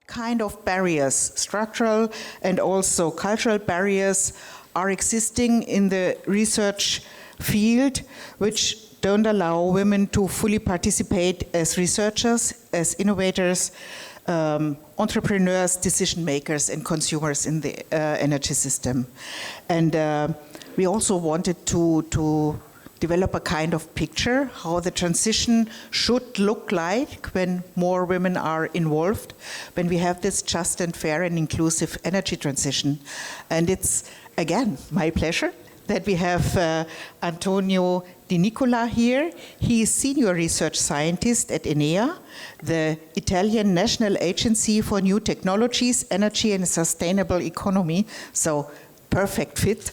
kind of barriers, structural and also cultural barriers, are existing in the research field, which don't allow women to fully participate as researchers, as innovators, entrepreneurs, decision makers, and consumers in the energy system. And we also wanted to develop a kind of picture how the transition should look like when more women are involved, when we have this just and fair and inclusive energy transition. And it's, again, my pleasure that we have Antonio Di Nicola here. He is Senior Research Scientist at ENEA, the Italian National Agency for New Technologies, Energy and Sustainable Economy. So, perfect fit.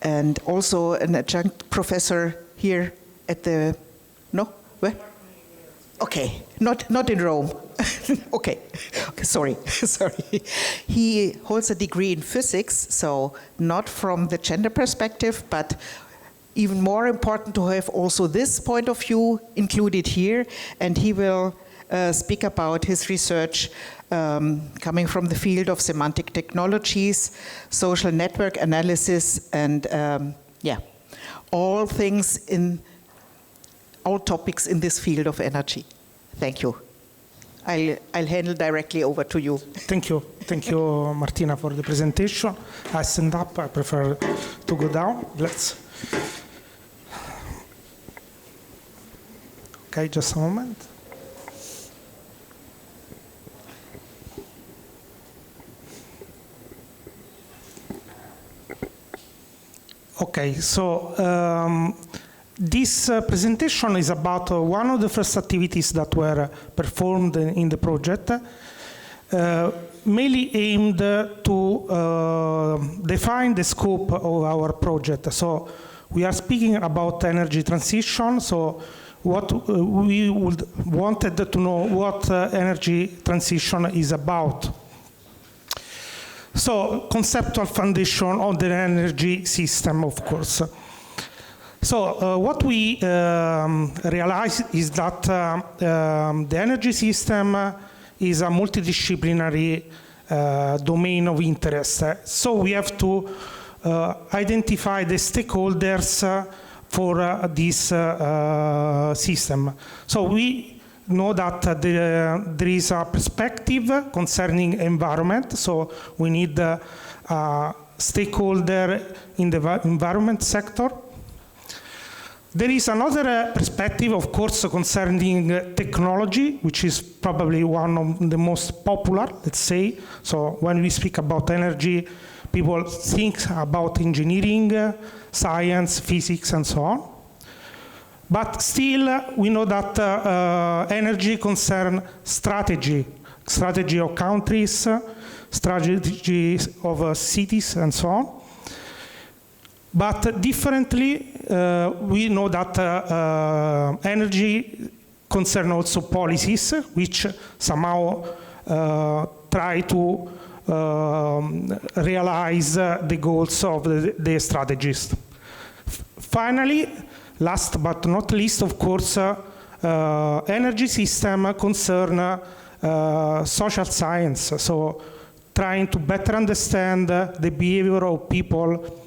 And also an adjunct professor here at the, no? Where? Okay, not in Rome. Okay, sorry. He holds a degree in physics, so not from the gender perspective, but even more important to have also this point of view included here, and he will speak about his research coming from the field of semantic technologies, social network analysis, and all topics in this field of energy. Thank you. I'll handle directly over to you. Thank you, Martina, for the presentation. I stand up. I prefer to go down. Okay, just a moment. Okay, so this presentation is about one of the first activities that were performed in the project, mainly aimed to define the scope of our project. So we are speaking about energy transition, so what we wanted to know what energy transition is about. So, conceptual foundation of the energy system, of course. So, what we realize is that the energy system is a multidisciplinary domain of interest. So, we have to identify the stakeholders for this system. So, we know that there is a perspective concerning environment, so we need a stakeholder in the environment sector. There is another perspective, of course, concerning technology, which is probably one of the most popular, let's say. So when we speak about energy, people think about engineering, science, physics, and so on. But still, we know that energy concerns strategy of countries, strategy of cities, and so on. But differently, we know that energy concerns also policies, which somehow try to realize the goals of the strategists. Finally, last but not least, of course, energy system concern social science, so trying to better understand the behavior of people.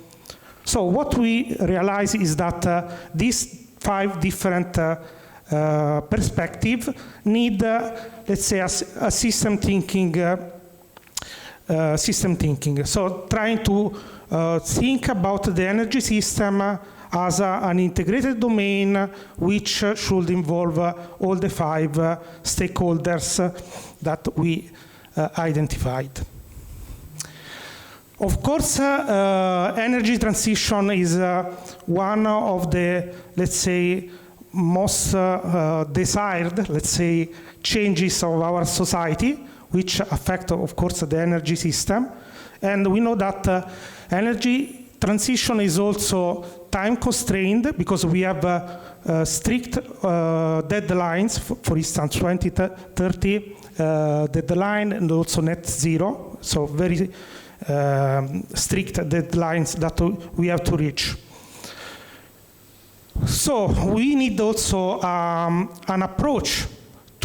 So what we realize is that these 5 different perspectives need, let's say, a system thinking. So trying to think about the energy system as an integrated domain which should involve all the 5 stakeholders that we identified. Of course, energy transition is one of the, let's say, most desired, let's say, changes of our society, which affect, of course, the energy system. And we know that energy transition is also time constrained because we have strict deadlines, for instance, 2030 deadline and also net zero, so very strict deadlines that we have to reach. So we need also an approach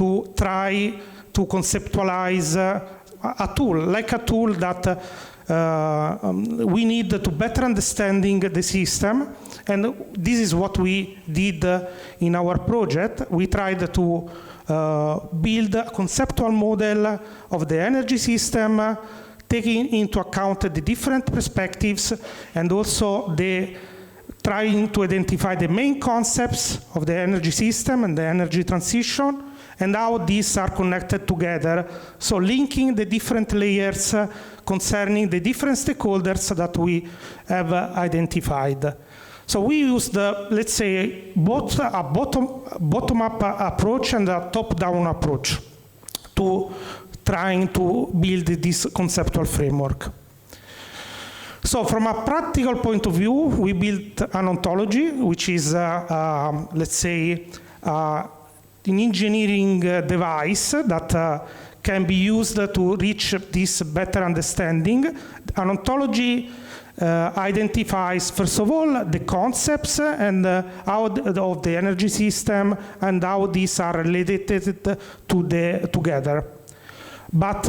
to try to conceptualize a tool that we need to better understanding the system, and this is what we did in our project. We tried to build a conceptual model of the energy system, taking into account the different perspectives and also trying to identify the main concepts of the energy system and the energy transition, and how these are connected together. So linking the different layers concerning the different stakeholders that we have identified. So we used, let's say, both a bottom-up approach and a top-down approach to trying to build this conceptual framework. So from a practical point of view, we built an ontology, which is, let's say, an engineering device that can be used to reach this better understanding. An ontology identifies, first of all, the concepts and of the energy system and how these are related together. But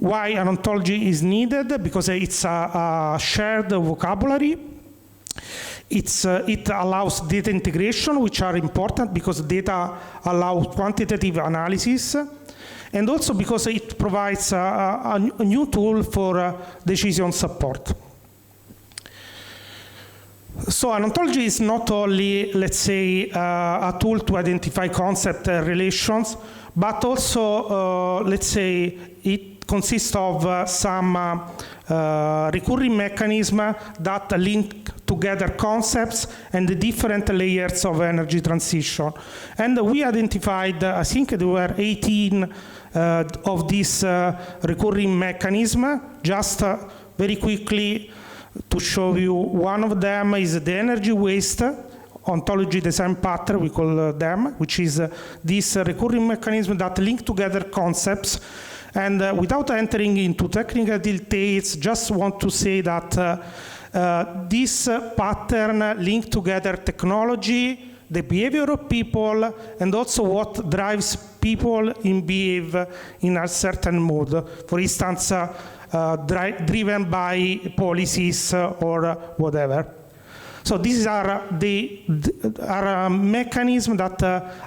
why an ontology is needed? Because it's a shared vocabulary. It allows data integration, which are important because data allow quantitative analysis, and also because it provides a new tool for decision support. So an ontology is not only, let's say, a tool to identify concept relations, but also, let's say, it consists of some recurring mechanism that link together concepts and the different layers of energy transition. And we identified, I think there were 18 of these recurring mechanism. Just very quickly to show you, one of them is the energy waste ontology design pattern, we call them, which is this recurring mechanism that link together concepts. And without entering into technical details, just want to say that this pattern link together technology, the behavior of people, and also what drives people in behave in a certain mode. For instance, driven by policies or whatever. So these are are mechanisms that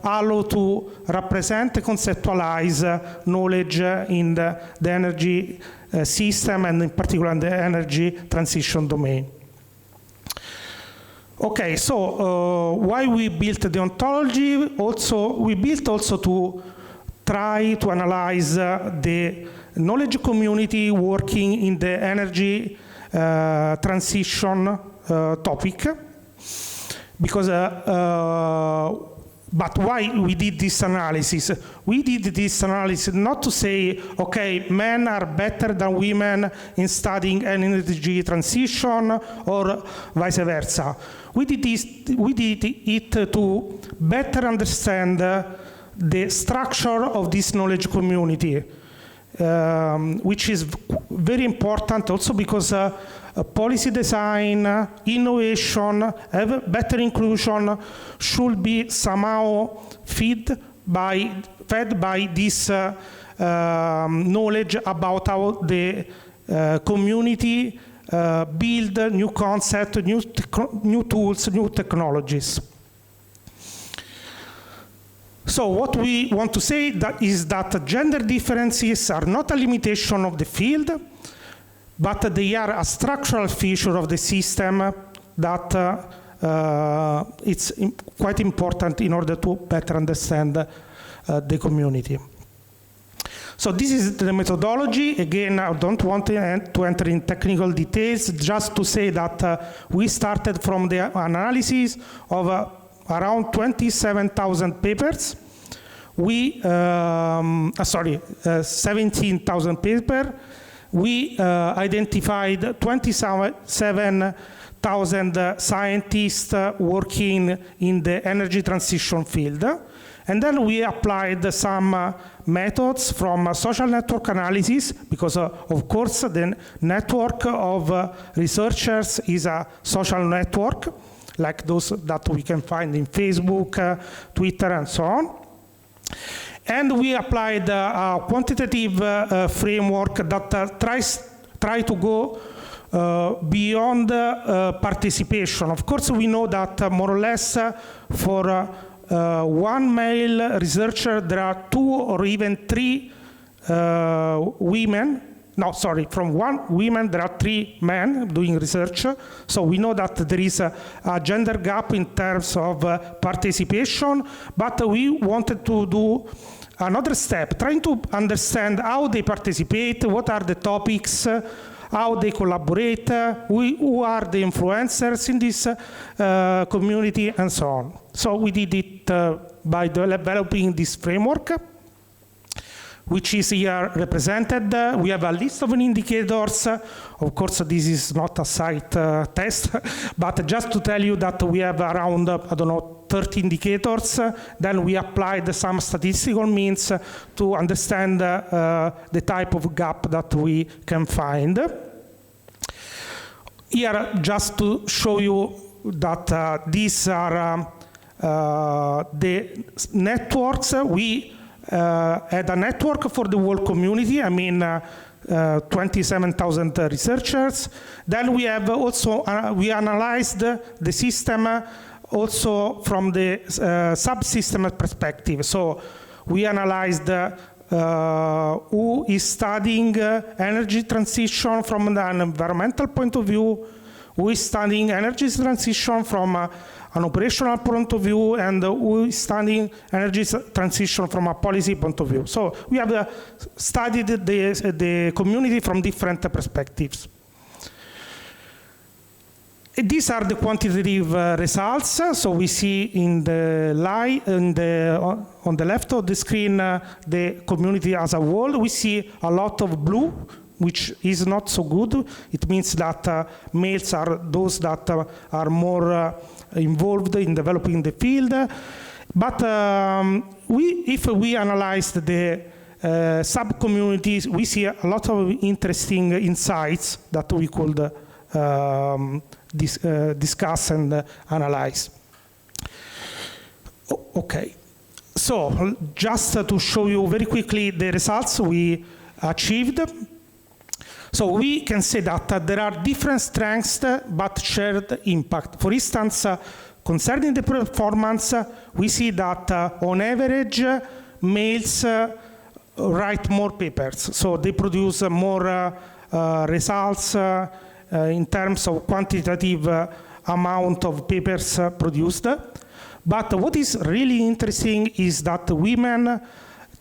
allow to represent and conceptualize knowledge in the energy system, and in particular in the energy transition domain. Okay, so why we built the ontology? We built also to try to analyze the knowledge community working in the energy transition topic, because but why we did this analysis? We did this analysis not to say, okay, men are better than women in studying energy transition or vice versa. We did it to better understand the structure of this knowledge community, which is very important also because policy design, innovation, better inclusion should be somehow fed by this knowledge about how the community build new concepts, new tools, new technologies. So what we want to say is that gender differences are not a limitation of the field, but they are a structural feature of the system that it's quite important in order to better understand the community. So this is the methodology. Again, I don't want to enter in technical details, just to say that we started from the analysis of around 27,000 papers. 17,000 papers. We identified 27,000 scientists working in the energy transition field. And then we applied some methods from social network analysis, because of course the network of researchers is a social network, like those that we can find in Facebook, Twitter, and so on. And we applied a quantitative framework that try to go beyond participation. Of course, we know that more or less for one male researcher, there are 2 or even 3 women. No, sorry, from 1 woman, there are 3 men doing research. So we know that there is a gender gap in terms of participation, but we wanted to do another step, trying to understand how they participate, what are the topics, how they collaborate, who are the influencers in this community, and so on. So we did it by developing this framework, which is here represented. We have a list of indicators. Of course, this is not a site test, but just to tell you that we have around, 30 indicators. Then we applied some statistical means to understand the type of gap that we can find. Here, just to show you that these are the networks. We had a network for the whole community, 27,000 researchers. Then we have also, we analyzed the system also from the subsystem perspective. So we analyzed who is studying energy transition from an environmental point of view, who is studying energy transition from an operational point of view, and who is studying energy transition from a policy point of view. So we have studied the community from different perspectives. These are the quantitative results. So we see in the on the left of the screen the community as a whole. We see a lot of blue, which is not so good. It means that males are those that are more involved in developing the field. But if we analyze the sub-communities, we see a lot of interesting insights that we could discuss and analyze. Okay, so just to show you very quickly the results we achieved. So we can say that there are different strengths but shared impact. For instance, concerning the performance, we see that on average, males write more papers. So they produce more results in terms of quantitative amount of papers produced. But what is really interesting is that women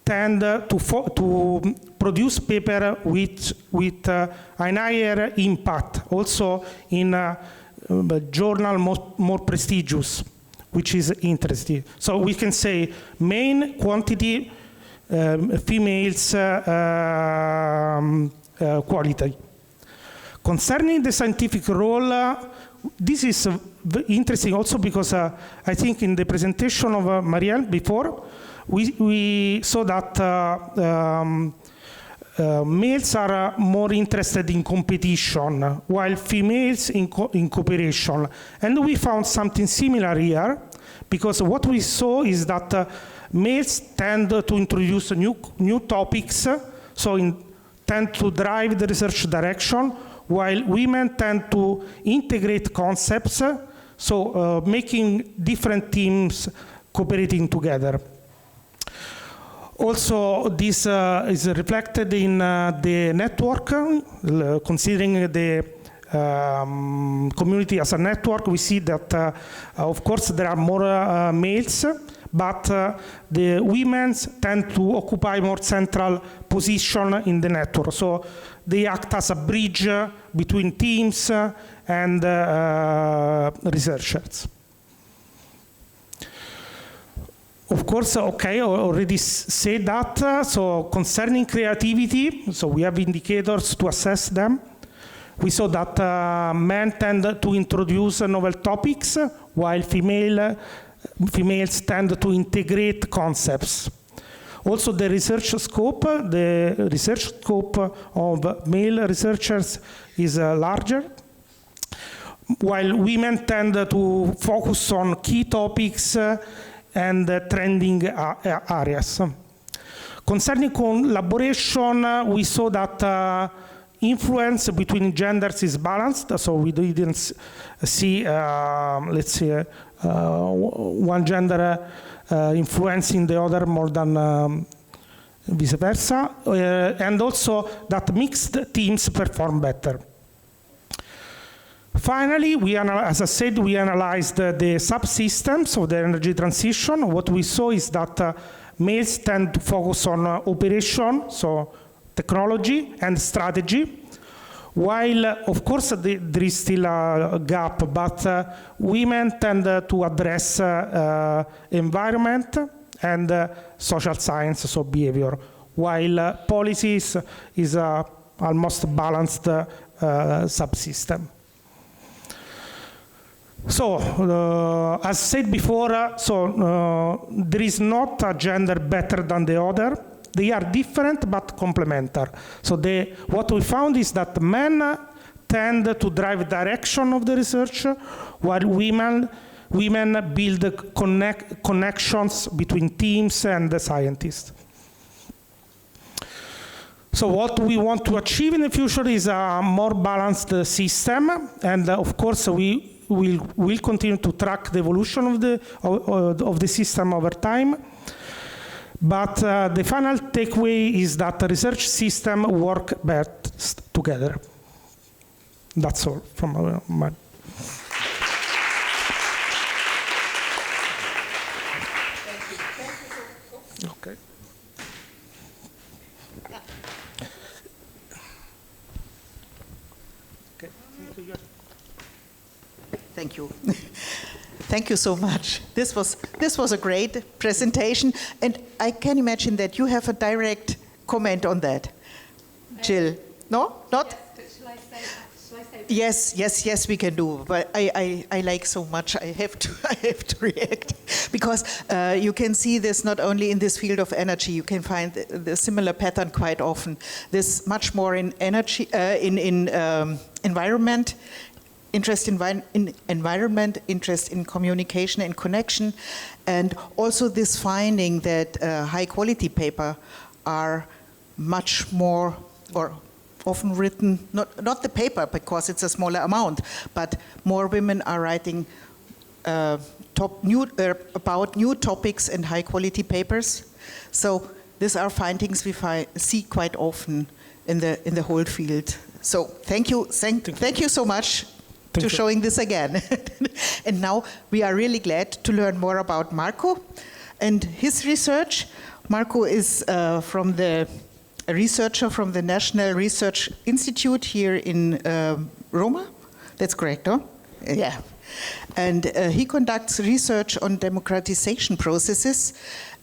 tend to produce paper with an higher impact, also in a journal more prestigious, which is interesting. So we can say main quantity, females quality. Concerning the scientific role, this is interesting also because I think in the presentation of Marielle before, we saw that males are more interested in competition, while females in cooperation. And we found something similar here, because what we saw is that males tend to introduce new topics, so tend to drive the research direction, while women tend to integrate concepts, so making different teams cooperating together. Also, this is reflected in the network. Considering the community as a network, we see that, of course, there are more males, but the women tend to occupy more central position in the network. So they act as a bridge between teams and researchers. Of course, okay, I already said that. So concerning creativity, so we have indicators to assess them. We saw that men tend to introduce novel topics, while females tend to integrate concepts. Also, the research scope of male researchers is larger, while women tend to focus on key topics and trending areas. Concerning collaboration, we saw that influence between genders is balanced, so we didn't see, let's say, one gender influencing the other more than vice versa, and also that mixed teams perform better. Finally, as I said, we analyzed the subsystems of the energy transition. What we saw is that males tend to focus on operation, so technology and strategy, while, of course, there is still a gap, but women tend to address environment and social science, so behavior, while policies is a almost balanced subsystem. So, as said before, there is not a gender better than the other. They are different but complementary. So what we found is that men tend to drive direction of the research, while women build connections between teams and the scientists. So what we want to achieve in the future is a more balanced system, and of course we'll continue to track the evolution of the system over time. But the final takeaway is that the research system work best together. That's all from my. Okay. Thank you. Thank you so much. This was a great presentation, and I can imagine that you have a direct comment on that. Jill, no, not? Shall I say? Yes, we can do. But I like so much. I have to react because you can see this not only in this field of energy. You can find the similar pattern quite often. This much more in energy, in environment. Interest in environment, interest in communication and connection, and also this finding that high-quality paper are much more, or often written, not the paper because it's a smaller amount, but more women are writing about new topics and high-quality papers. So these are findings we see quite often in the whole field. So thank you so much. To showing this again. And now we are really glad to learn more about Marco and his research. Marco is a researcher from the National Research Institute here in Roma. That's correct, no? Yeah. And he conducts research on democratization processes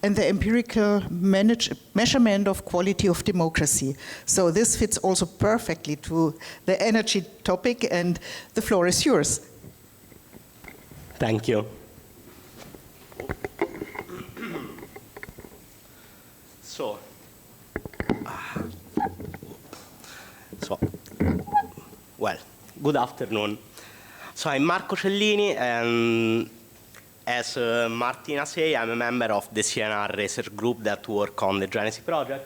and the empirical measurement of quality of democracy. So this fits also perfectly to the energy topic, and the floor is yours. Thank you. Well, good afternoon. So I'm Marco Cellini, and as Martina said, I'm a member of the CNR research group that work on the gEneSys project.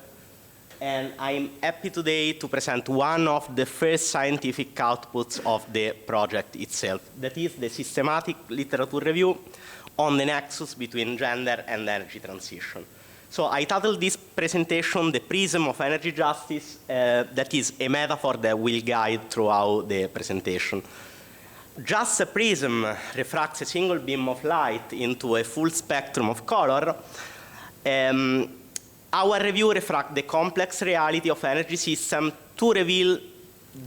And I'm happy today to present one of the first scientific outputs of the project itself. That is the systematic literature review on the nexus between gender and energy transition. So I titled this presentation The Prism of Energy Justice. That is a metaphor that will guide throughout the presentation. Just a prism refracts a single beam of light into a full spectrum of color. Our review reflects the complex reality of energy system to reveal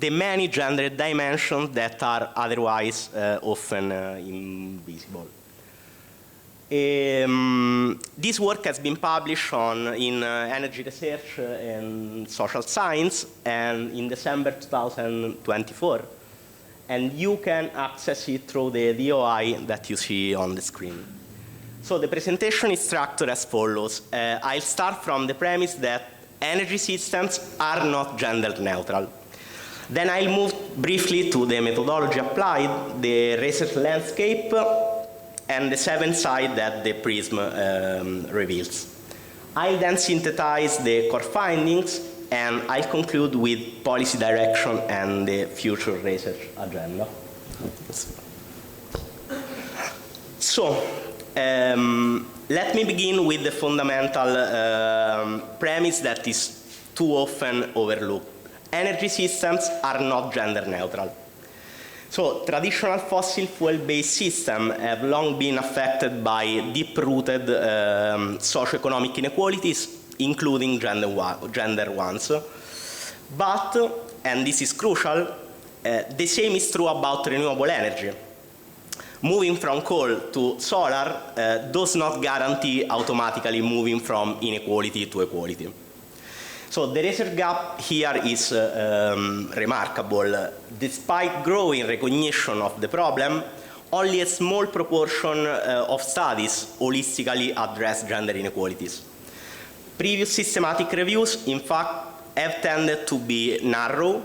the many gendered dimensions that are otherwise often invisible. This work has been published in Energy Research and Social Science and in December 2024. And you can access it through the DOI that you see on the screen. So the presentation is structured as follows. I'll start from the premise that energy systems are not gender neutral. Then I'll move briefly to the methodology applied, the research landscape, and the seven sides that the prism reveals. I'll then synthesize the core findings, and I'll conclude with policy direction and the future research agenda. So, let me begin with the fundamental premise that is too often overlooked. Energy systems are not gender neutral. So traditional fossil fuel-based systems have long been affected by deep-rooted socioeconomic inequalities, including gender ones. But, and this is crucial, the same is true about renewable energy. Moving from coal to solar does not guarantee automatically moving from inequality to equality. So the research gap here is remarkable. Despite growing recognition of the problem, only a small proportion of studies holistically address gender inequalities. Previous systematic reviews, in fact, have tended to be narrow,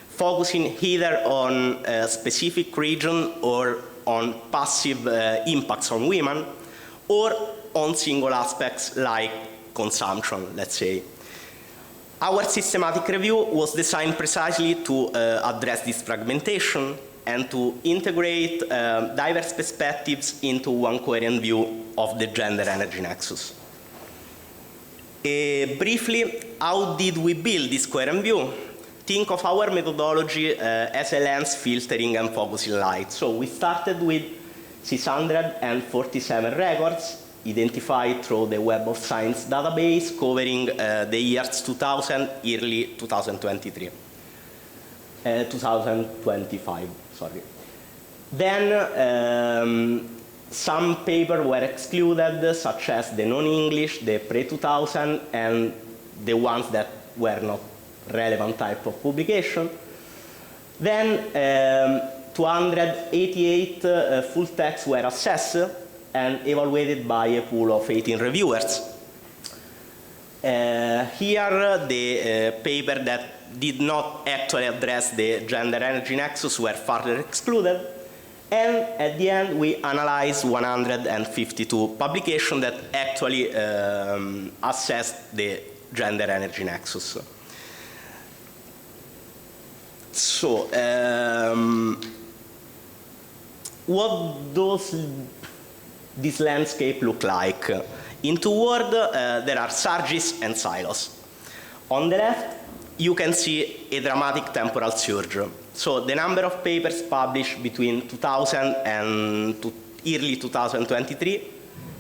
focusing either on a specific region or on passive impacts on women, or on single aspects like consumption, let's say. Our systematic review was designed precisely to address this fragmentation and to integrate diverse perspectives into one coherent view of the gender-energy nexus. Briefly, how did we build this coherent view? Think of our methodology as a lens filtering and focusing light. So we started with 647 records identified through the Web of Science database covering the years 2000, early 2025, sorry. Then some papers were excluded, such as the non-English, the pre-2000, and the ones that were not relevant type of publication. Then 288 full texts were assessed and evaluated by a pool of 18 reviewers. Here, the paper that did not actually address the gender-energy nexus were further excluded. And at the end, we analyzed 152 publications that actually assessed the gender-energy nexus. So, what does this landscape look like? In two words, there are surges and silos. On the left, you can see a dramatic temporal surge. So the number of papers published between 2000 and early 2023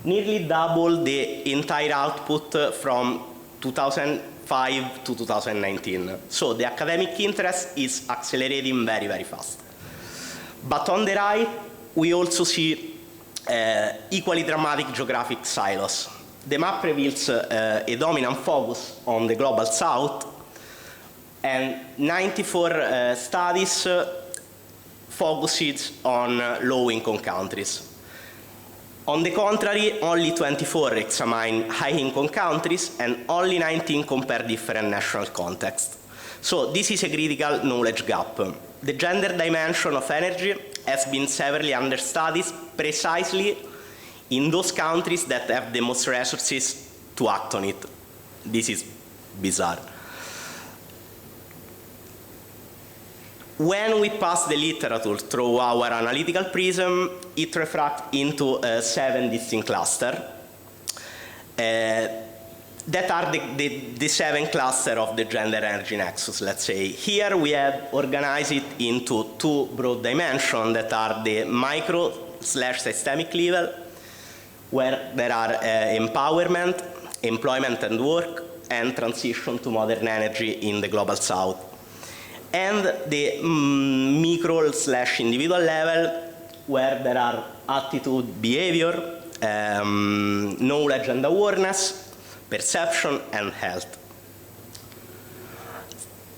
nearly doubled the entire output from 2005 to 2019. So the academic interest is accelerating very, very fast. But on the right, we also see equally dramatic geographic silos. The map reveals a dominant focus on the global south, and 94 studies focused on low-income countries. On the contrary, only 24 examine high-income countries, and only 19 compare different national contexts. So this is a critical knowledge gap. The gender dimension of energy has been severely understudied precisely in those countries that have the most resources to act on it. This is bizarre. When we pass the literature through our analytical prism, it refracts into 7 distinct clusters that are the 7 clusters of the gender-energy nexus, let's say. Here we have organized it into 2 broad dimensions that are the micro/systemic level, where there are empowerment, employment and work, and transition to modern energy in the global south. And the micro/individual level, where there are attitude, behavior, knowledge and awareness, perception, and health.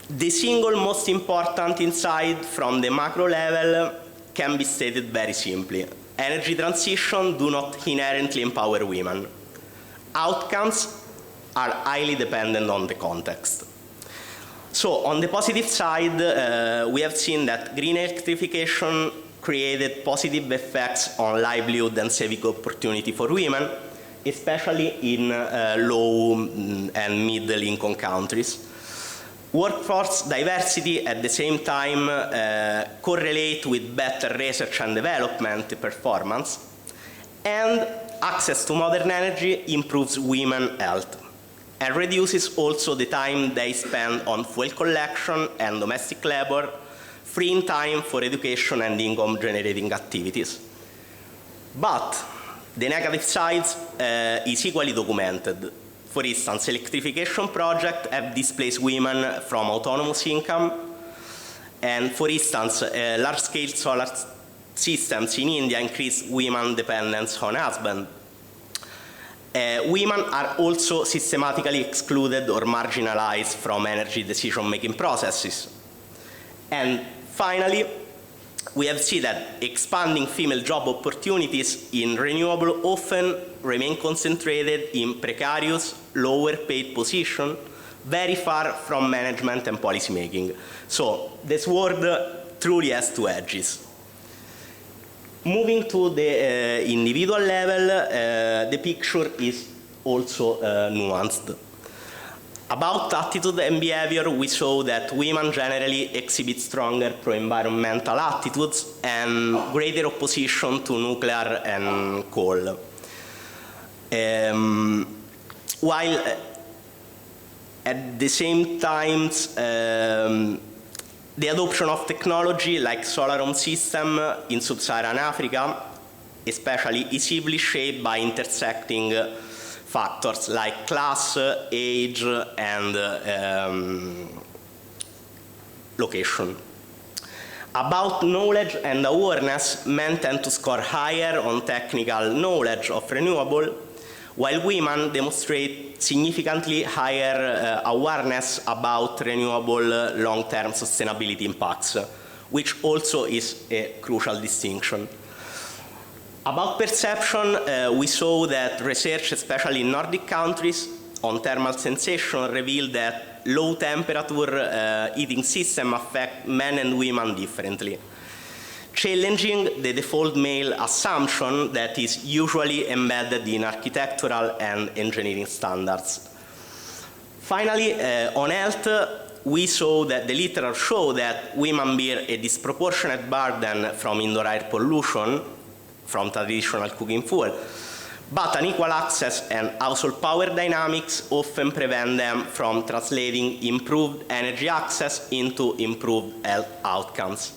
The single most important insight from the macro level can be stated very simply. Energy transition do not inherently empower women. Outcomes are highly dependent on the context. So on the positive side, we have seen that green electrification created positive effects on livelihood and civic opportunity for women, especially in low and middle income countries. Workforce diversity at the same time correlate with better research and development performance, and access to modern energy improves women's health and reduces also the time they spend on fuel collection and domestic labor, freeing time for education and income-generating activities. But the negative side is equally documented. For instance, electrification projects have displaced women from autonomous income, and for instance, large-scale solar systems in India increase women's dependence on husbands. Women are also systematically excluded or marginalized from energy decision-making processes. And finally, we have seen that expanding female job opportunities in renewable often remain concentrated in precarious, lower-paid positions, very far from management and policy making. So this world truly has two edges. Moving to the individual level, the picture is also nuanced. About attitude and behavior, we saw that women generally exhibit stronger pro-environmental attitudes and greater opposition to nuclear and coal. While at the same time, the adoption of technology like solar home system in sub-Saharan Africa, especially, is heavily shaped by intersecting factors like class, age, and location. About knowledge and awareness, men tend to score higher on technical knowledge of renewable, while women demonstrate significantly higher awareness about renewable long-term sustainability impacts, which also is a crucial distinction. About perception, we saw that research, especially in Nordic countries, on thermal sensation revealed that low temperature heating systems affect men and women differently, challenging the default male assumption that is usually embedded in architectural and engineering standards. Finally, on health, we saw that the literature show that women bear a disproportionate burden from indoor air pollution from traditional cooking fuel, but unequal access and household power dynamics often prevent them from translating improved energy access into improved health outcomes.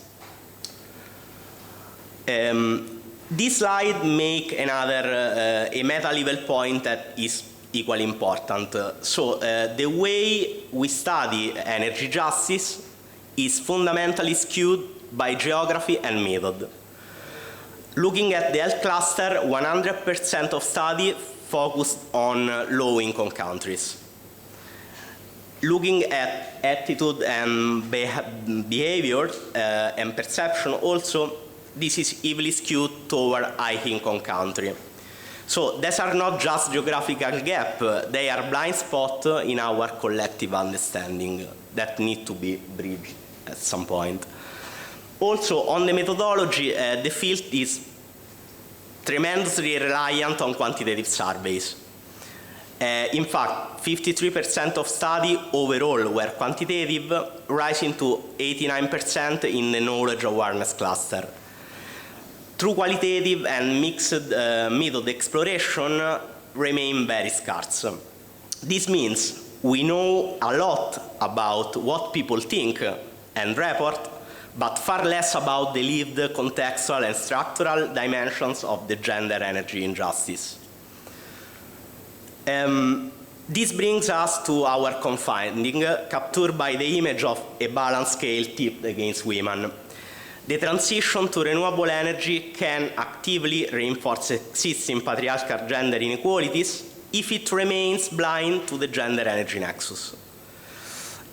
This slide makes another a meta-level point that is equally important. So the way we study energy justice is fundamentally skewed by geography and method. Looking at the health cluster, 100% of study focused on low-income countries. Looking at attitude and behavior and perception also, this is heavily skewed toward high-income countries. So these are not just geographical gaps, they are blind spots in our collective understanding that need to be bridged at some point. Also, on the methodology, the field is tremendously reliant on quantitative surveys. In fact, 53% of studies overall were quantitative, rising to 89% in the knowledge awareness cluster. True qualitative and mixed method exploration remain very scarce. This means we know a lot about what people think and report, but far less about the lived contextual and structural dimensions of the gender-energy injustice. This brings us to our confining, captured by the image of a balance scale tipped against women. The transition to renewable energy can actively reinforce existing patriarchal gender inequalities if it remains blind to the gender-energy nexus.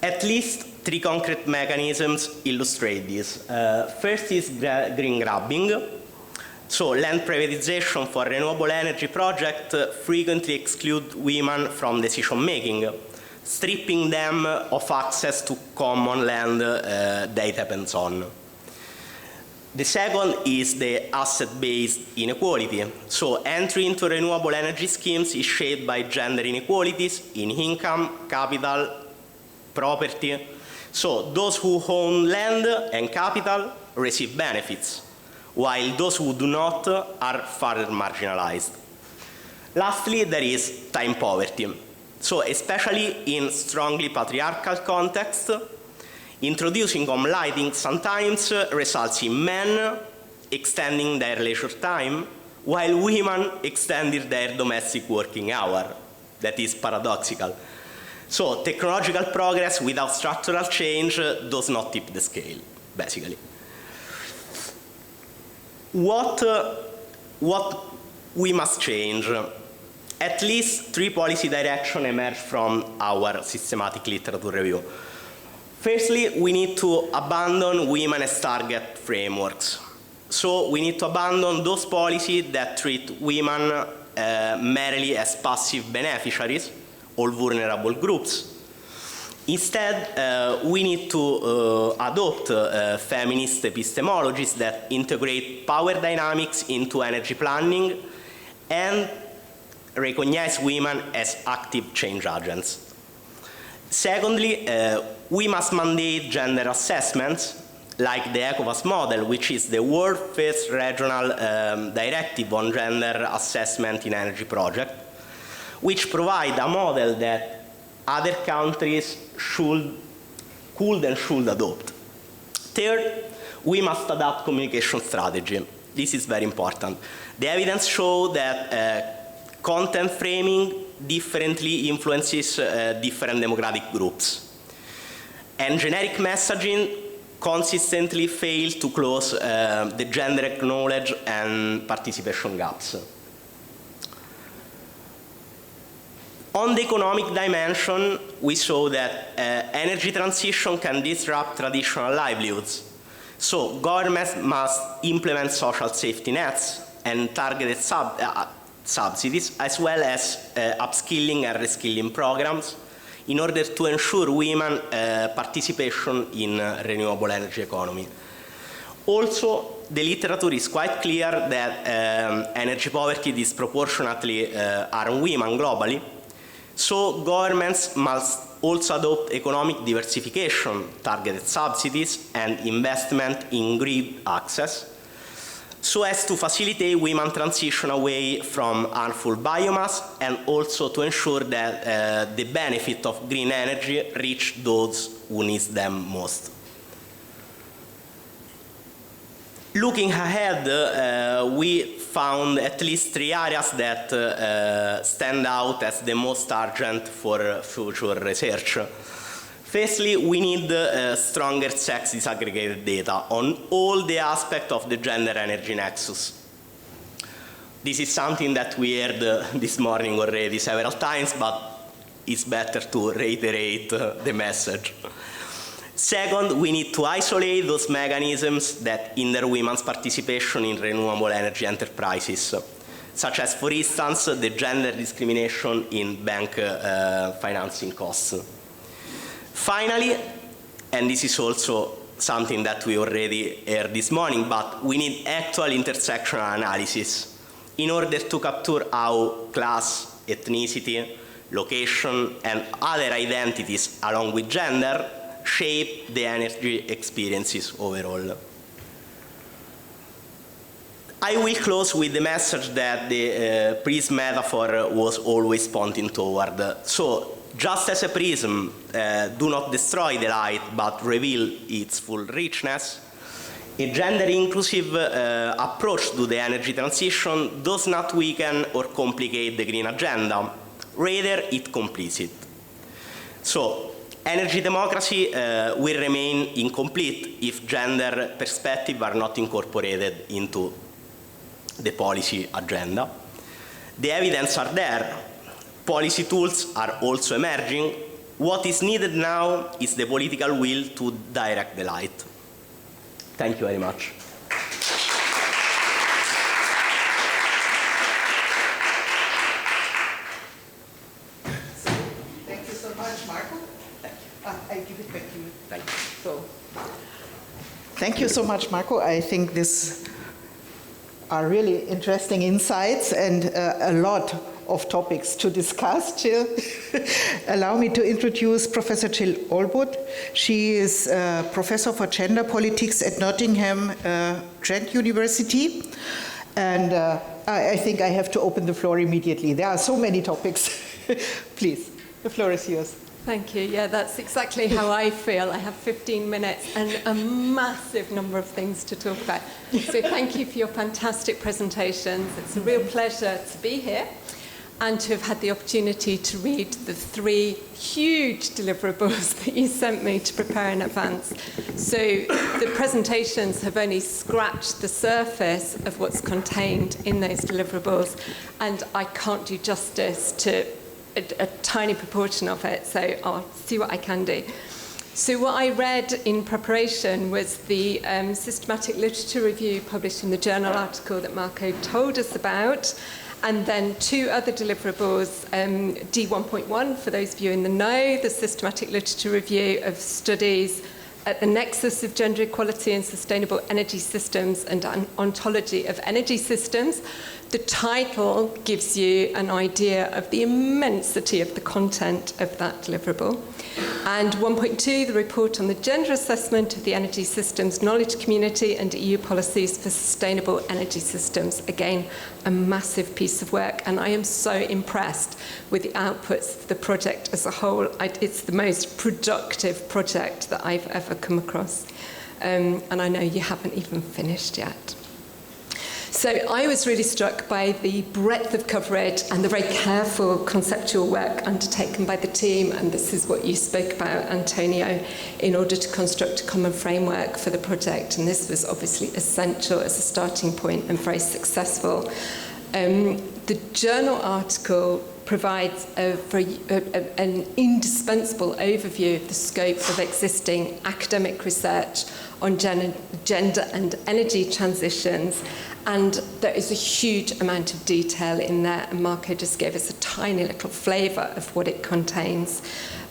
At least 3 concrete mechanisms illustrate this. First is green grabbing. So land privatization for renewable energy projects frequently exclude women from decision making, stripping them of access to common land they depend on. The second is the asset-based inequality. So entry into renewable energy schemes is shaped by gender inequalities in income, capital, property. So those who own land and capital receive benefits, while those who do not are further marginalized. Lastly, there is time poverty. So especially in strongly patriarchal contexts, introducing home lighting sometimes results in men extending their leisure time, while women extended their domestic working hour. That is paradoxical. So technological progress without structural change does not tip the scale, basically. What we must change? At least 3 policy directions emerge from our systematic literature review. Firstly, we need to abandon women as target frameworks. So we need to abandon those policies that treat women merely as passive beneficiaries or vulnerable groups. Instead, we need to adopt feminist epistemologies that integrate power dynamics into energy planning and recognize women as active change agents. Secondly, we must mandate gender assessments like the ECOWAS model, which is the world's first regional directive on gender assessment in energy projects, which provide a model that other countries could and should adopt. Third, we must adapt communication strategy. This is very important. The evidence shows that content framing differently influences different demographic groups. And generic messaging consistently fails to close the gender knowledge and participation gaps. On the economic dimension, we saw that energy transition can disrupt traditional livelihoods. So governments must implement social safety nets and targeted subsidies, as well as upskilling and reskilling programs in order to ensure women participation in renewable energy economy. Also, the literature is quite clear that energy poverty disproportionately harms women globally. So governments must also adopt economic diversification, targeted subsidies, and investment in grid access, so as to facilitate women transition away from harmful biomass and also to ensure that the benefit of green energy reach those who need them most. Looking ahead, we found at least 3 areas that stand out as the most urgent for future research. Firstly, we need stronger sex disaggregated data on all the aspects of the gender energy nexus. This is something that we heard this morning already several times, but it's better to reiterate the message. Second, we need to isolate those mechanisms that hinder women's participation in renewable energy enterprises, such as, for instance, the gender discrimination in bank financing costs. Finally, and this is also something that we already heard this morning, but we need actual intersectional analysis in order to capture how class, ethnicity, location, and other identities along with gender shape the energy experiences overall. I will close with the message that the prism metaphor was always pointing toward. So, just as a prism do not destroy the light but reveal its full richness, a gender-inclusive approach to the energy transition does not weaken or complicate the green agenda. Rather, it completes it. So, energy democracy will remain incomplete if gender perspectives are not incorporated into the policy agenda. The evidence are there. Policy tools are also emerging. What is needed now is the political will to direct the light. Thank you very much. Thank you so much, Marco. I give it back to you. Thank you. So, Thank you so much, Marco. I think these are really interesting insights and a lot of topics to discuss. Gill, allow me to introduce Professor Gill Allwood. She is a professor for gender politics at Nottingham, Trent University. And I think I have to open the floor immediately. There are so many topics. Please, the floor is yours. Thank you. Yeah, that's exactly how I feel. I have 15 minutes and a massive number of things to talk about. So thank you for your fantastic presentations. It's a real pleasure to be here and to have had the opportunity to read the 3 huge deliverables that you sent me to prepare in advance. So the presentations have only scratched the surface of what's contained in those deliverables, and I can't do justice to a tiny proportion of it, so I'll see what I can do. So what I read in preparation was the systematic literature review published in the journal article that Marco told us about, and then 2 other deliverables, D1.1, for those of you in the know, the systematic literature review of studies at the nexus of gender equality and sustainable energy systems and an ontology of energy systems. The title gives you an idea of the immensity of the content of that deliverable. And 1.2, the report on the gender assessment of the energy systems knowledge community and EU policies for sustainable energy systems. Again, a massive piece of work, and I am so impressed with the outputs of the project as a whole. It's the most productive project that I've ever come across. And I know you haven't even finished yet. So I was really struck by the breadth of coverage and the very careful conceptual work undertaken by the team, and this is what you spoke about, Antonio, in order to construct a common framework for the project, and this was obviously essential as a starting point and very successful. The journal article provides an indispensable overview of the scope of existing academic research on gender and energy transitions, and there is a huge amount of detail in there, and Marco just gave us a tiny little flavour of what it contains.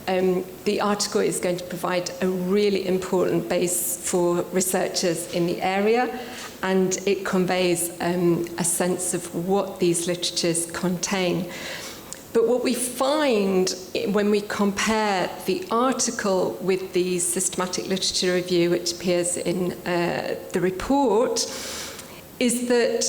The article is going to provide a really important base for researchers in the area, and it conveys a sense of what these literatures contain. But what we find when we compare the article with the systematic literature review, which appears in the report, is that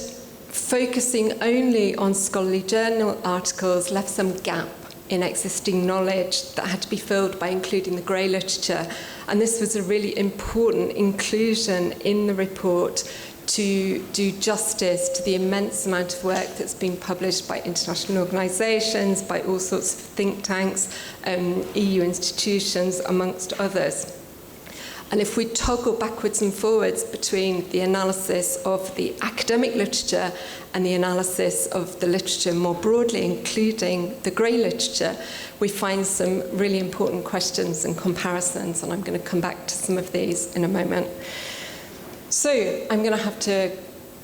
focusing only on scholarly journal articles left some gap in existing knowledge that had to be filled by including the grey literature. And this was a really important inclusion in the report to do justice to the immense amount of work that's been published by international organisations, by all sorts of think tanks, EU institutions, amongst others. And if we toggle backwards and forwards between the analysis of the academic literature and the analysis of the literature more broadly, including the grey literature, we find some really important questions and comparisons, and I'm going to come back to some of these in a moment. So I'm going to have to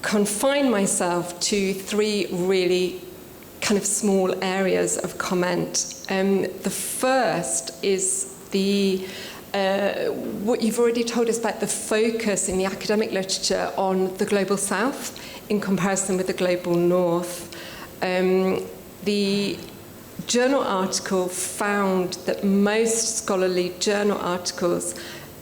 confine myself to 3 really kind of small areas of comment. The first is what you've already told us about the focus in the academic literature on the global south in comparison with the global north. The journal article found that most scholarly journal articles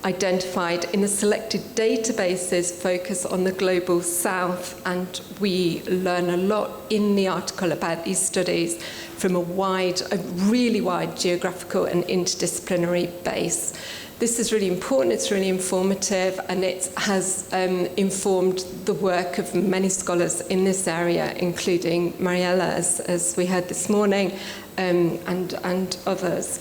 identified in the selected databases focus on the global south, and we learn a lot in the article about these studies from a really wide geographical and interdisciplinary base. This is really important, it's really informative, and it has informed the work of many scholars in this area, including Mariella, as we heard this morning, and others.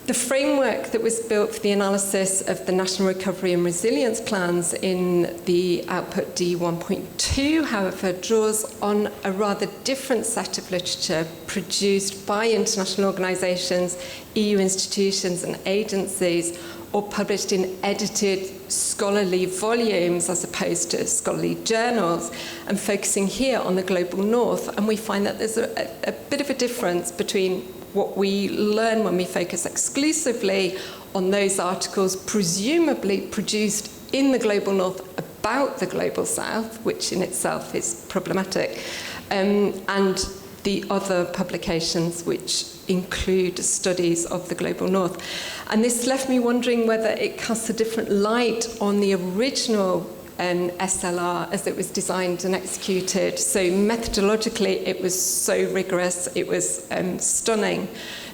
The framework that was built for the analysis of the National Recovery and Resilience Plans in the output D1.2, however, draws on a rather different set of literature produced by international organisations, EU institutions and agencies, or published in edited scholarly volumes as opposed to scholarly journals, and focusing here on the global north. And we find that there's a bit of a difference between what we learn when we focus exclusively on those articles presumably produced in the global north about the global south, which in itself is problematic, and the other publications which include studies of the global north. And this left me wondering whether it casts a different light on the original SLR as it was designed and executed. So methodologically, it was so rigorous, it was stunning,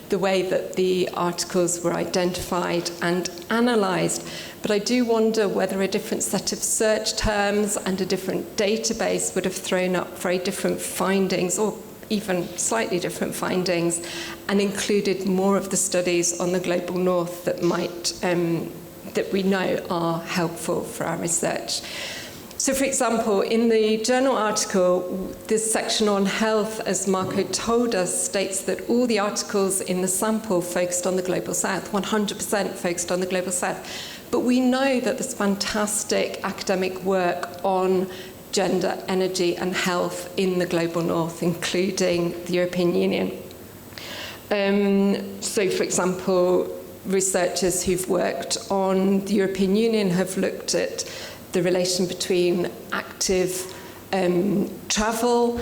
the way that the articles were identified and analysed. But I do wonder whether a different set of search terms and a different database would have thrown up very different findings, or even slightly different findings, and included more of the studies on the global north that might, that we know are helpful for our research. So, for example, in the journal article, this section on health, as Marco told us, states that all the articles in the sample focused on the global south, 100% focused on the global south. But we know that there's fantastic academic work on gender, energy and health in the global north, including the European Union. So, for example, researchers who've worked on the European Union have looked at the relation between active travel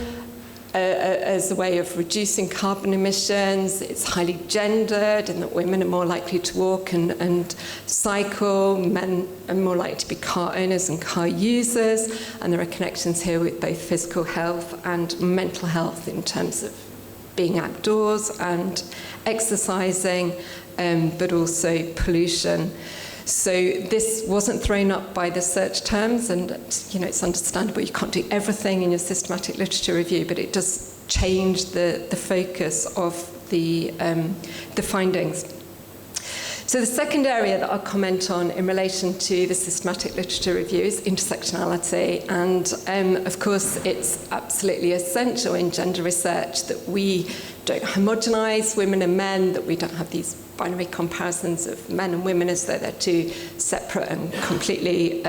as a way of reducing carbon emissions. It's highly gendered in that women are more likely to walk and cycle, men are more likely to be car owners and car users, and there are connections here with both physical health and mental health in terms of being outdoors and exercising, but also pollution. So this wasn't thrown up by the search terms, and it's understandable you can't do everything in your systematic literature review, but it does change the focus of the findings. So the second area that I'll comment on in relation to the systematic literature review is intersectionality, and of course it's absolutely essential in gender research that we don't homogenise women and men, that we don't have these binary comparisons of men and women as though they're two separate and completely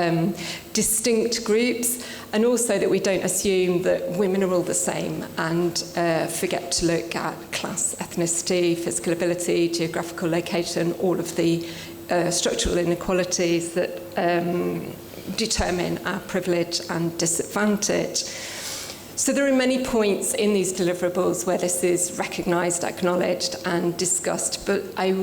distinct groups, and also that we don't assume that women are all the same and forget to look at class, ethnicity, physical ability, geographical location, all of the structural inequalities that determine our privilege and disadvantage. So there are many points in these deliverables where this is recognised, acknowledged and discussed, but I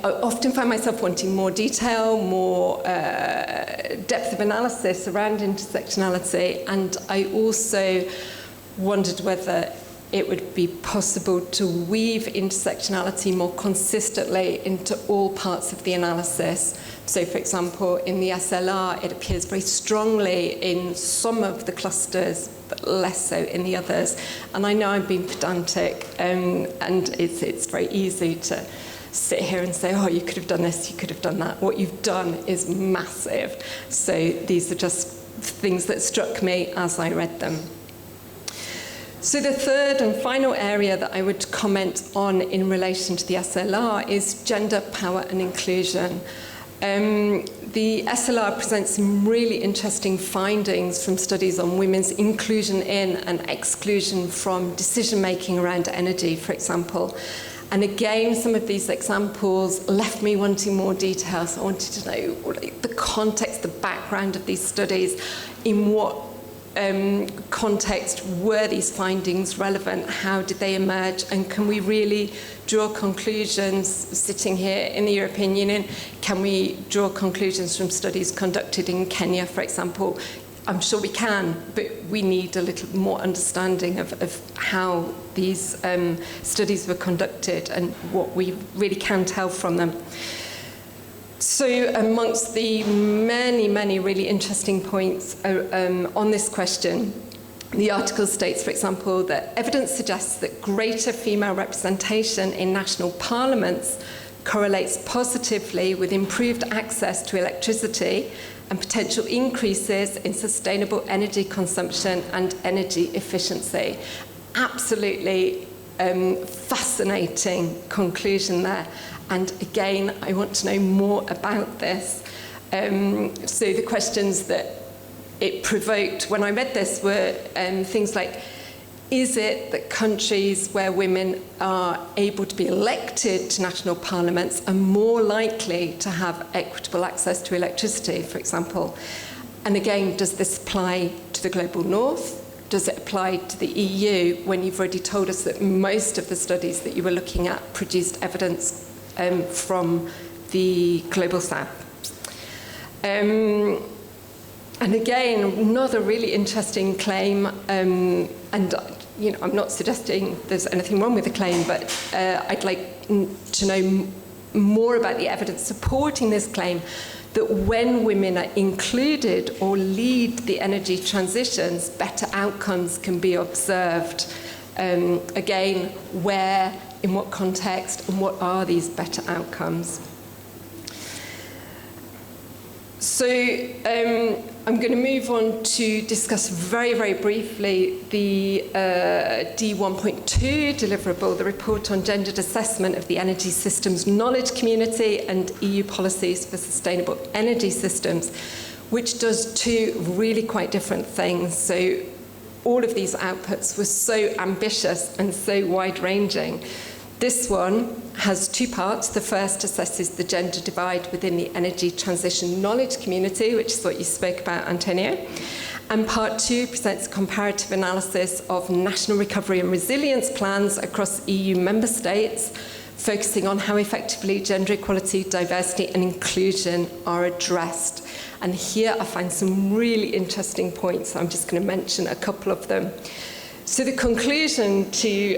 often find myself wanting more detail, more depth of analysis around intersectionality, and I also wondered whether it would be possible to weave intersectionality more consistently into all parts of the analysis. So, for example, in the SLR, it appears very strongly in some of the clusters, but less so in the others. And I know I'm being pedantic, and it's very easy to sit here and say, oh, you could have done this, you could have done that. What you've done is massive. So these are just things that struck me as I read them. So the third and final area that I would comment on in relation to the SLR is gender, power and inclusion. The SLR presents some really interesting findings from studies on women's inclusion in and exclusion from decision-making around energy, for example. And again, some of these examples left me wanting more details. I wanted to know the context, the background of these studies, in what context were these findings relevant? How did they emerge? And can we really draw conclusions sitting here in the European Union? Can we draw conclusions from studies conducted in Kenya, for example? I'm sure we can, but we need a little more understanding of how these studies were conducted and what we really can tell from them. So amongst the many, many really interesting points on this question, the article states, for example, that evidence suggests that greater female representation in national parliaments correlates positively with improved access to electricity and potential increases in sustainable energy consumption and energy efficiency. Absolutely fascinating conclusion there. And again, I want to know more about this. So the questions that it provoked when I read this were things like, is it that countries where women are able to be elected to national parliaments are more likely to have equitable access to electricity, for example? And again, does this apply to the global north? Does it apply to the EU, when you've already told us that most of the studies that you were looking at produced evidence from the global south? And again, another really interesting claim, and I'm not suggesting there's anything wrong with the claim, but I'd like to know more about the evidence supporting this claim, that when women are included or lead the energy transitions, better outcomes can be observed. Again, where, in what context, and what are these better outcomes? So I'm going to move on to discuss very, very briefly the D1.2 deliverable, the report on gendered assessment of the energy systems knowledge community and EU policies for sustainable energy systems, which does two really quite different things. So all of these outputs were so ambitious and so wide-ranging. This one has two parts. The first assesses the gender divide within the energy transition knowledge community, which is what you spoke about, Antonio. And part two presents a comparative analysis of national recovery and resilience plans across EU member states, focusing on how effectively gender equality, diversity, and inclusion are addressed. And here I find some really interesting points. I'm just going to mention a couple of them. So the conclusion to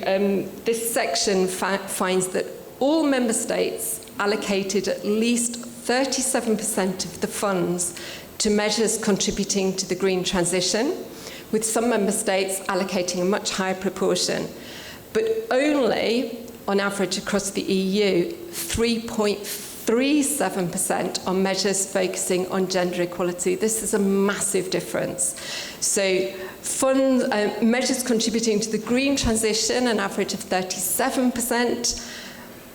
this section finds that all member states allocated at least 37% of the funds to measures contributing to the green transition, with some member states allocating a much higher proportion, but only, on average across the EU, 3.37% on measures focusing on gender equality. This is a massive difference. So measures contributing to the green transition, an average of 37%,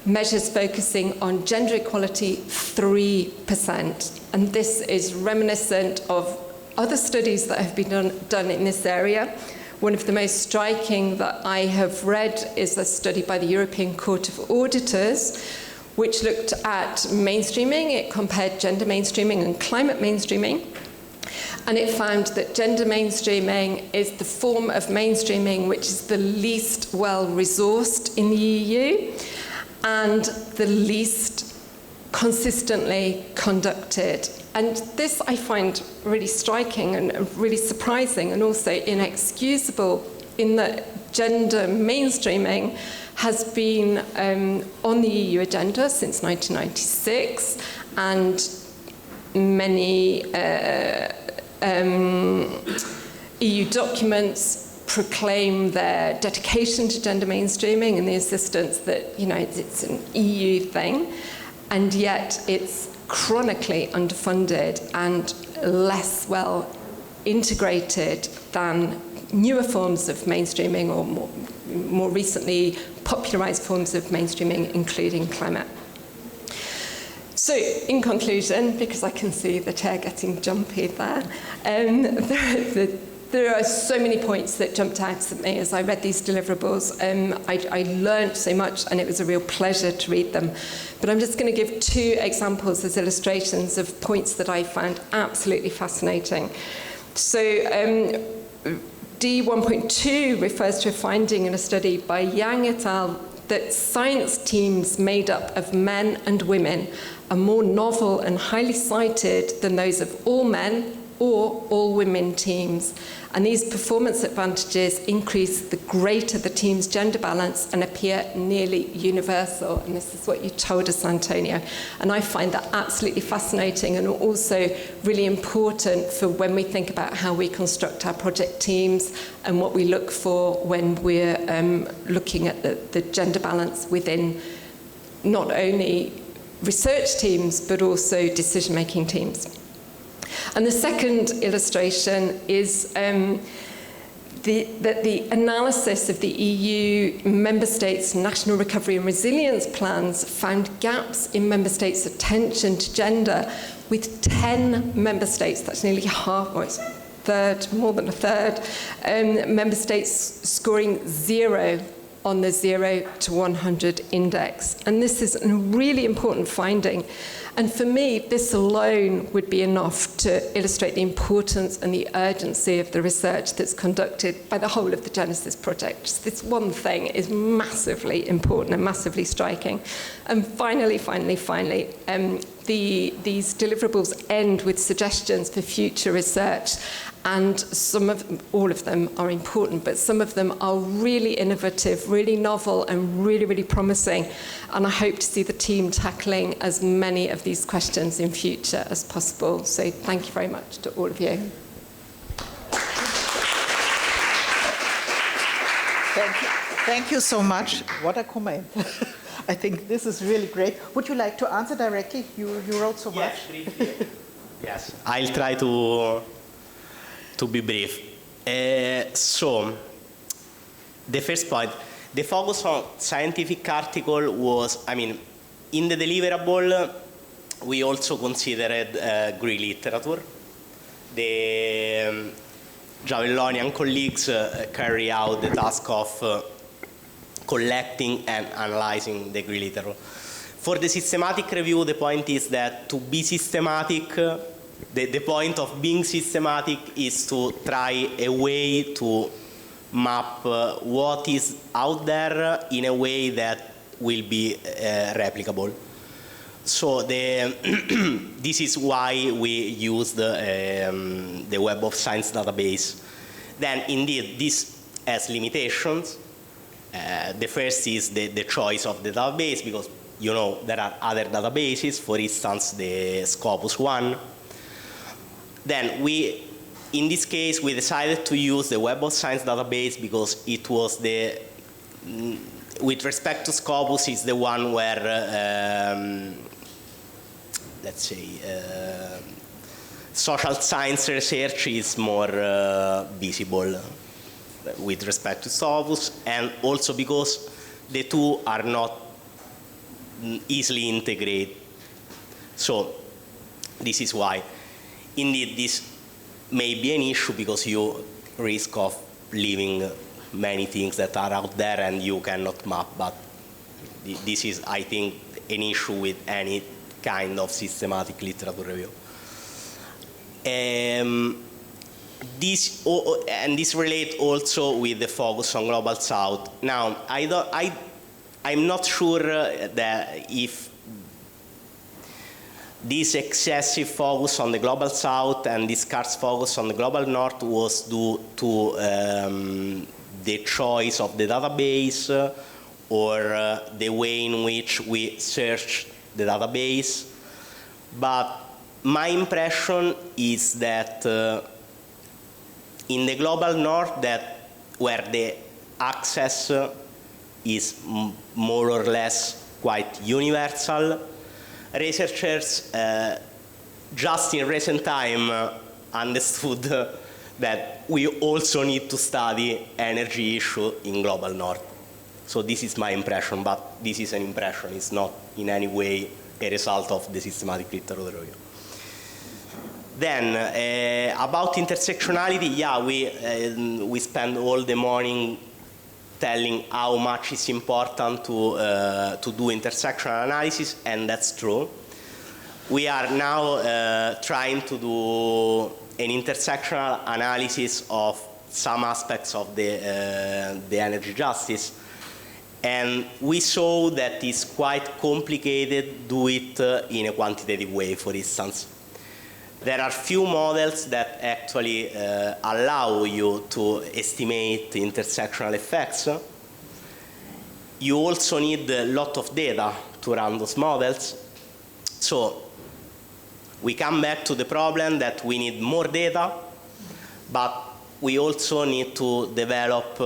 measures focusing on gender equality, 3%. And this is reminiscent of other studies that have been done in this area. One of the most striking that I have read is a study by the European Court of Auditors, which looked at mainstreaming. It compared gender mainstreaming and climate mainstreaming. And it found that gender mainstreaming is the form of mainstreaming which is the least well-resourced in the EU and the least consistently conducted. And this I find really striking and really surprising and also inexcusable, in that gender mainstreaming has been on the EU agenda since 1996, and many EU documents proclaim their dedication to gender mainstreaming and the insistence that, it's an EU thing, and yet it's chronically underfunded and less well integrated than newer forms of mainstreaming or more recently popularized forms of mainstreaming, including climate. So, in conclusion, because I can see the chair getting jumpy there, there are so many points that jumped out at me as I read these deliverables. I learned so much, and it was a real pleasure to read them. But I'm just going to give two examples as illustrations of points that I found absolutely fascinating. So, D1.2 refers to a finding in a study by Yang et al. That science teams made up of men and women are more novel and highly cited than those of all men or all women teams. And these performance advantages increase the greater the team's gender balance and appear nearly universal. And this is what you told us, Antonio. And I find that absolutely fascinating and also really important for when we think about how we construct our project teams and what we look for when we're looking at the gender balance within not only research teams, but also decision-making teams. And the second illustration is that the analysis of the EU member states' national recovery and resilience plans found gaps in member states' attention to gender, with 10 member states, that's nearly half, or it's third, more than a third, member states scoring 0 on the 0 to 100 index. And this is a really important finding. And for me, this alone would be enough to illustrate the importance and the urgency of the research that's conducted by the whole of the gEneSys project. Just this one thing is massively important and massively striking. And finally, these deliverables end with suggestions for future research. And all of them are important, but some of them are really innovative, really novel, and really, really promising. And I hope to see the team tackling as many of these questions in future as possible. So thank you very much to all of you. Thank you so much. What a comment. I think this is really great. Would you like to answer directly? You wrote so much. Yes, briefly. Yes, I'll try to be brief. So, the first point, the focus on scientific article was, in the deliverable, we also considered Greek literature. The Giavelloni and colleagues carry out the task of collecting and analyzing the Greek literature. For the systematic review, the point is that to be systematic, the point of being systematic is to try a way to map what is out there in a way that will be replicable. So this is why we use the Web of Science database. Then indeed this has limitations. The first is the choice of the database, because there are other databases, for instance the Scopus one. Then in this case, we decided to use the Web of Science database because it was with respect to Scopus, is the one where, let's say, social science research is more visible with respect to Scopus, and also because the two are not easily integrated. So this is why. Indeed, this may be an issue because you risk of leaving many things that are out there and you cannot map, but this is, I think, an issue with any kind of systematic literature review. This relates also with the focus on Global South. Now, I'm not sure that if this excessive focus on the Global South and this scarce focus on the Global North was due to the choice of the database or the way in which we search the database. But my impression is that in the Global North, where the access is more or less quite universal, researchers just in recent time understood that we also need to study energy issue in Global North. So this is my impression, but this is an impression. It's not in any way a result of the systematic literature review. Then about intersectionality, yeah, we spend all the morning telling how much it's important to do intersectional analysis, and that's true. We are now trying to do an intersectional analysis of some aspects of the energy justice, and we saw that it's quite complicated to do it in a quantitative way, for instance. There are few models that actually allow you to estimate intersectional effects. You also need a lot of data to run those models. So we come back to the problem that we need more data, but we also need to develop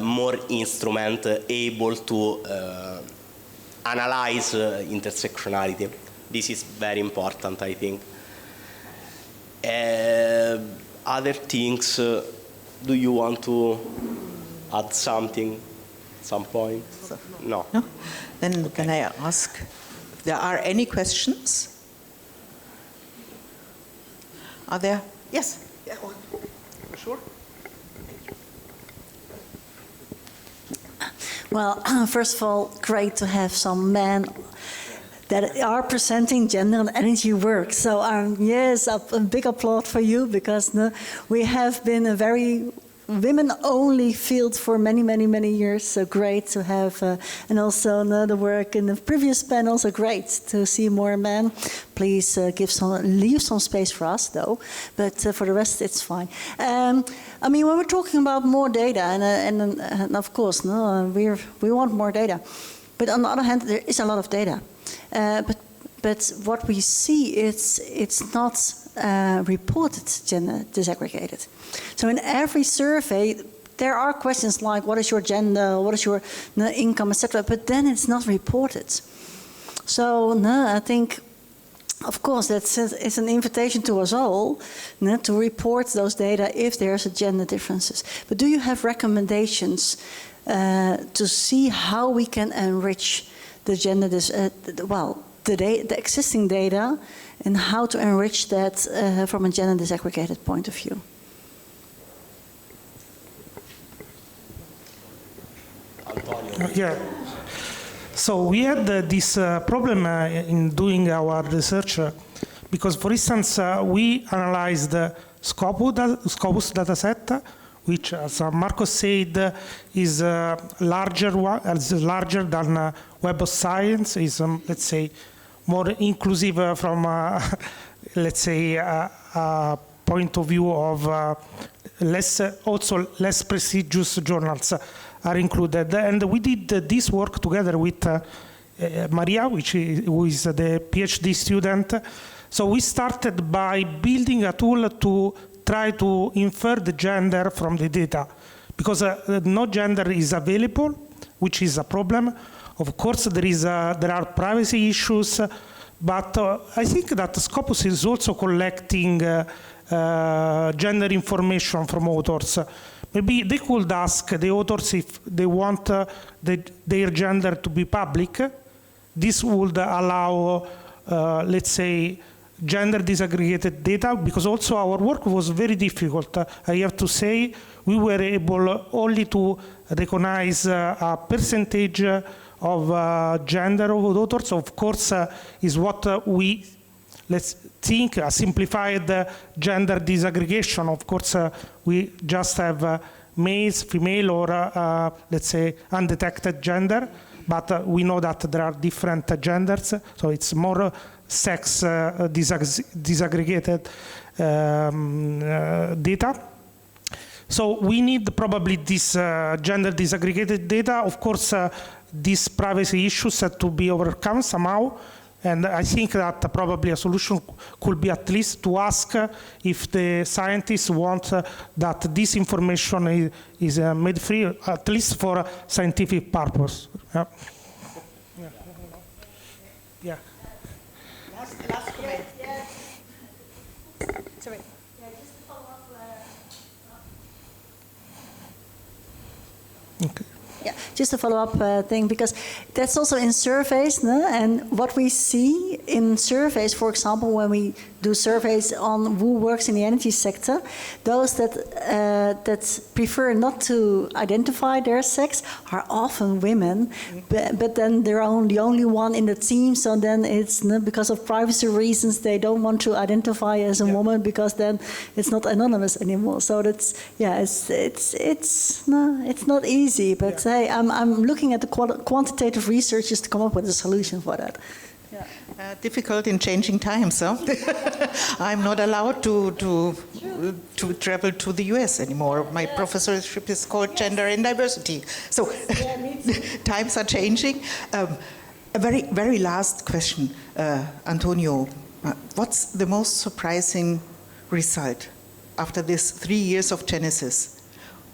more instruments able to analyze intersectionality. This is very important, I think. Other things, do you want to add something at some point? No. No? Then okay. Can I ask if there are any questions? Are there? Yes. Yeah. Sure. Well, first of all, great to have some men that are presenting gender and energy work. So yes, a big applaud for you, because we have been a very women-only field for many, many, many years. So great to have, and also the work in the previous panels are great to see more men. Please leave some space for us, though. But for the rest, it's fine. I mean, when we're talking about more data, and of course, we want more data. But on the other hand, there is a lot of data. But what we see, it's not reported gender disaggregated. So in every survey, there are questions like, what is your gender, what is your income, etc. But then it's not reported. So I think, of course, it's an invitation to us all to report those data if there's a gender differences. But do you have recommendations to see how we can enrich the gender, the existing data, and how to enrich that from a gender disaggregated point of view? Yeah. So we had this problem in doing our research because, for instance, we analyzed the Scopus dataset, which, as Marco said, is larger than Web of Science, is, let's say, more inclusive from, let's say, a point of view of also less prestigious journals are included. And we did this work together with Maria, who is the PhD student. So we started by building a tool to try to infer the gender from the data, because no gender is available, which is a problem. Of course, there are privacy issues, but I think that Scopus is also collecting gender information from authors. Maybe they could ask the authors if they want their gender to be public. This would allow, let's say, gender disaggregated data, because also our work was very difficult. I have to say, we were able only to recognize a percentage of gender of authors. Of course, is what we, let's think, a simplified gender disaggregation. Of course, we just have males, female, or let's say undetected gender, but we know that there are different genders, so it's more sex disaggregated data. So we need probably this gender disaggregated data. Of course, these privacy issues have to be overcome somehow. And I think that probably a solution could be at least to ask if the scientists want that this information is made free, at least for scientific purpose. Yeah. Yeah. Last comment. Yeah. Sorry. Yeah, just to follow up. Okay. Yeah, just a follow-up thing, because that's also in surveys, no? And what we see in surveys, for example, when we do surveys on who works in the energy sector, those that prefer not to identify their sex are often women, but then they're the only one in the team, so then it's because of privacy reasons they don't want to identify as a woman, because then it's not anonymous anymore. So that's, yeah, it's not easy, but hey, I'm looking at the quantitative researchers to come up with a solution for that. Yeah. Difficult in changing times, huh? I'm not allowed to travel to the US anymore. My professorship is called Gender and Diversity. So times are changing. A very, very last question, Antonio. What's the most surprising result after this 3 years of gEneSys?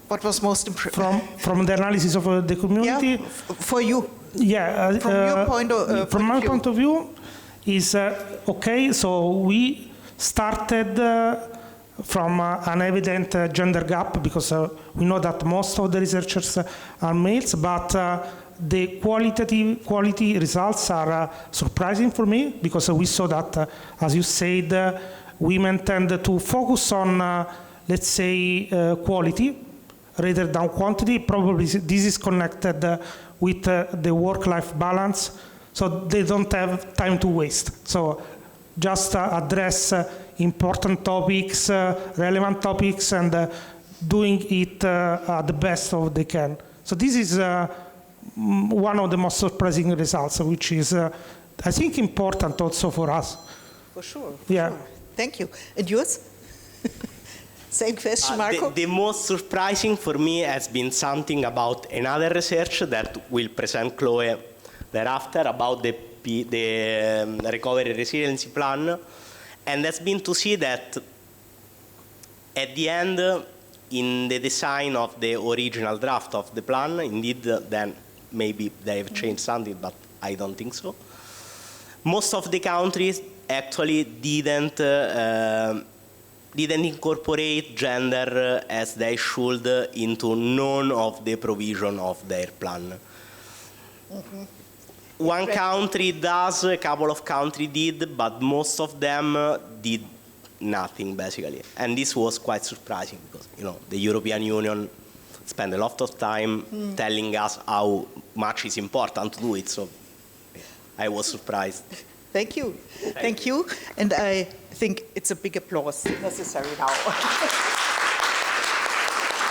What was most impressive? From the analysis of the community? Yeah, for you. Yeah. From your point of from my point of view, is okay. So we started from an evident gender gap, because we know that most of the researchers are males, but the quality results are surprising for me, because we saw that, as you said, women tend to focus on let's say, quality rather than quantity. Probably this is connected with the work-life balance, so they don't have time to waste. So just address important topics, relevant topics, and doing it at the best of they can. So this is one of the most surprising results, which is, I think, important also for us. For sure. Yeah. Sure. Thank you. And yours? Same question, Marco? The most surprising for me has been something about another research that will present Chloe thereafter about the recovery resiliency plan, and that's been to see that at the end, in the design of the original draft of the plan, indeed, then maybe they have changed something, but I don't think so. Most of the countries actually didn't incorporate gender as they should into none of the provision of their plan. Mm-hmm. One country does, a couple of countries did, but most of them did nothing, basically. And this was quite surprising because, the European Union spent a lot of time telling us how much is important to do it, so I was surprised. Thank you. Thank you. And I think it's a big applause necessary now.